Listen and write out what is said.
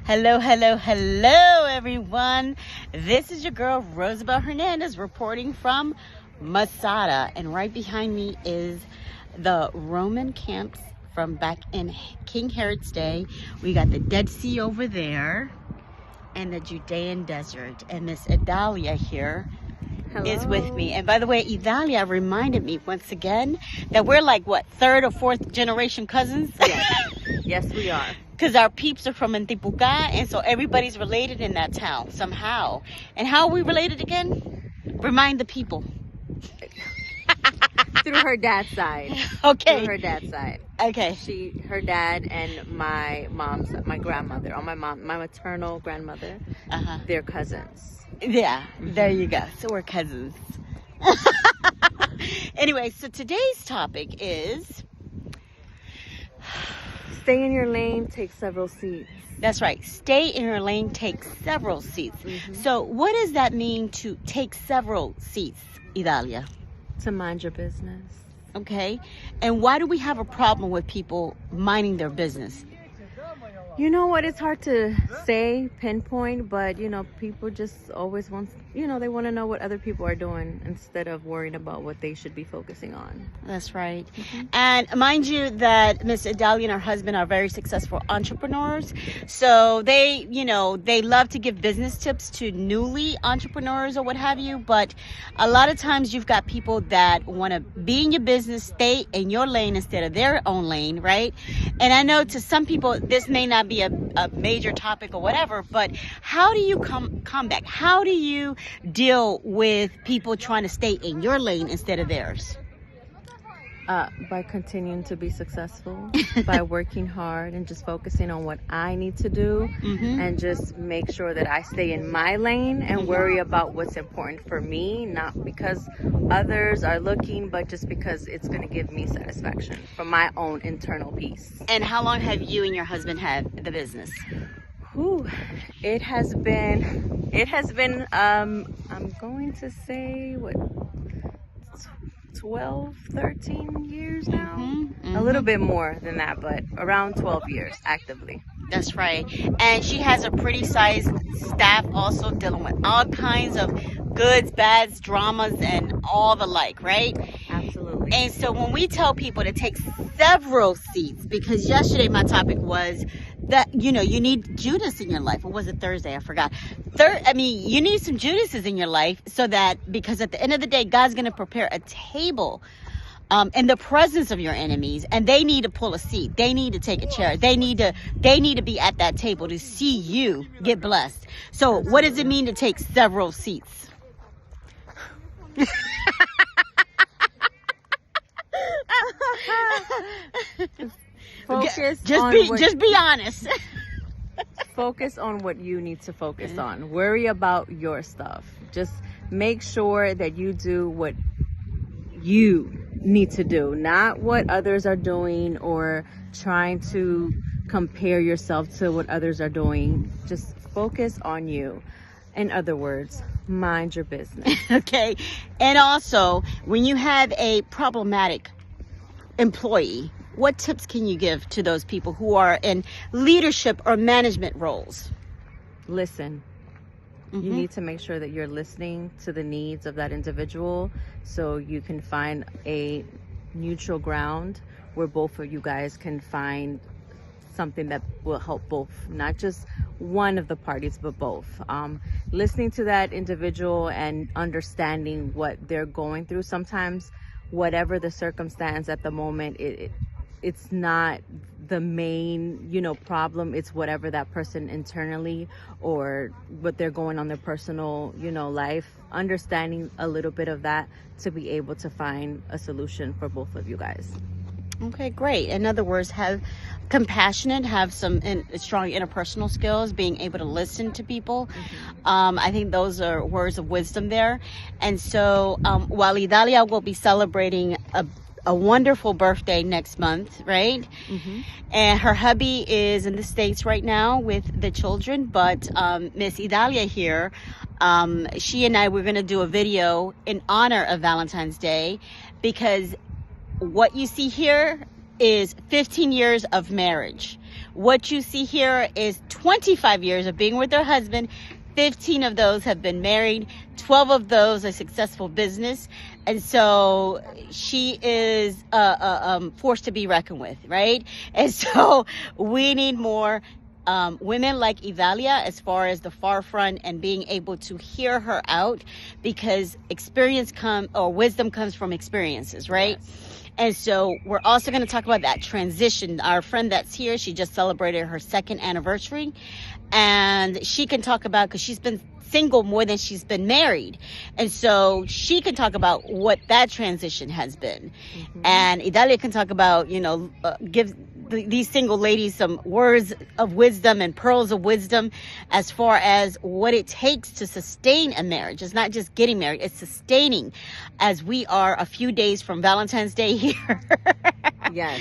Hello, hello, hello, everyone. This is your girl, Rosabel Hernandez, reporting from Masada. And right behind me is the Roman camps from back in King Herod's day. We got the Dead Sea over there and the Judean desert. And Miss Idalia here is with me. And by the way, Idalia reminded me once again that we're like, what, third or fourth generation cousins? Yes, we are. Because our peeps are from Antipuca, and so everybody's related in that town somehow. And how are we related again? Remind the people. Through her dad's side. Okay. Through her dad's side. Okay. Her dad and my grandmother, my maternal grandmother, they're cousins. Yeah, there you go. So we're cousins. Anyway, so today's topic is... Stay in your lane, take several seats. That's right. Stay in your lane, take several seats. So what does that mean to take several seats, Idalia? To mind your business. Okay. And why do we have a problem with people minding their business? You know what? It's hard to say, pinpoint, but, people just always want, they want to know what other people are doing instead of worrying about what they should be focusing on. That's right. And mind you that Miss Idalia and her husband are very successful entrepreneurs. So they love to give business tips to newly entrepreneurs or what have you. But a lot of times you've got people that want to be in your business, stay in your lane instead of their own lane, right? And I know to some people this may not be a major topic or whatever, but how do you come back? How do you deal with people trying to stay in your lane instead of theirs? By continuing to be successful, by working hard and just focusing on what I need to do, and just make sure that I stay in my lane and worry about what's important for me, not because others are looking, but just because it's going to give me satisfaction from my own internal peace. And how long have you and your husband had the business? It has been I'm going to say 12, 13 years now. A little bit more than that, but around 12 years actively. That's right. And she has a pretty sized staff also dealing with all kinds of goods, bads, dramas, and all the like, right? Absolutely. And so when we tell people to take several seats, because yesterday my topic was that, you need Judas in your life. Or was it Thursday? I forgot. You need some Judases in your life so that, because at the end of the day, God's going to prepare a table in the presence of your enemies, and they need to pull a seat. They need to take a chair. They need to be at that table to see you get blessed. So what does it mean to take several seats? Just be honest. Focus on what you need to focus on. Worry about your stuff. Just make sure that you do what you need to do, not what others are doing or trying to compare yourself to what others are doing. Just focus on you. In other words, mind your business. Okay. And also, when you have a problematic employee, what tips can you give to those people who are in leadership or management roles? Listen. You need to make sure that you're listening to the needs of that individual so you can find a neutral ground where both of you guys can find something that will help both, not just one of the parties, but both. Listening to that individual and understanding what they're going through. Sometimes, whatever the circumstance at the moment, it's not the main, problem. It's whatever that person internally or what they're going on their personal, life. Understanding a little bit of that to be able to find a solution for both of you guys. Okay, great. In other words, have compassionate, have some strong interpersonal skills, being able to listen to people. I think those are words of wisdom there. And so while Idalia will be celebrating a wonderful birthday next month, right? And her hubby is in the States right now with the children, but Miss Idalia here, she and I were going to do a video in honor of Valentine's Day, because what you see here is 15 years of marriage. What you see here is 25 years of being with her husband. 15 of those have been married. 12 of those are successful business. And so she is a force to be reckoned with, right? And so we need more women like Idalia as far as the forefront and being able to hear her out, because wisdom comes from experiences, right? Yes. And so we're also going to talk about that transition. Our friend that's here, she just celebrated her 2nd anniversary, and she can talk about, because she's been single more than she's been married, and so she can talk about what that transition has been. And Idalia can talk about, give these single ladies some words of wisdom and pearls of wisdom as far as what it takes to sustain a marriage. It's not just getting married, it's sustaining, as we are a few days from Valentine's Day here. Yes.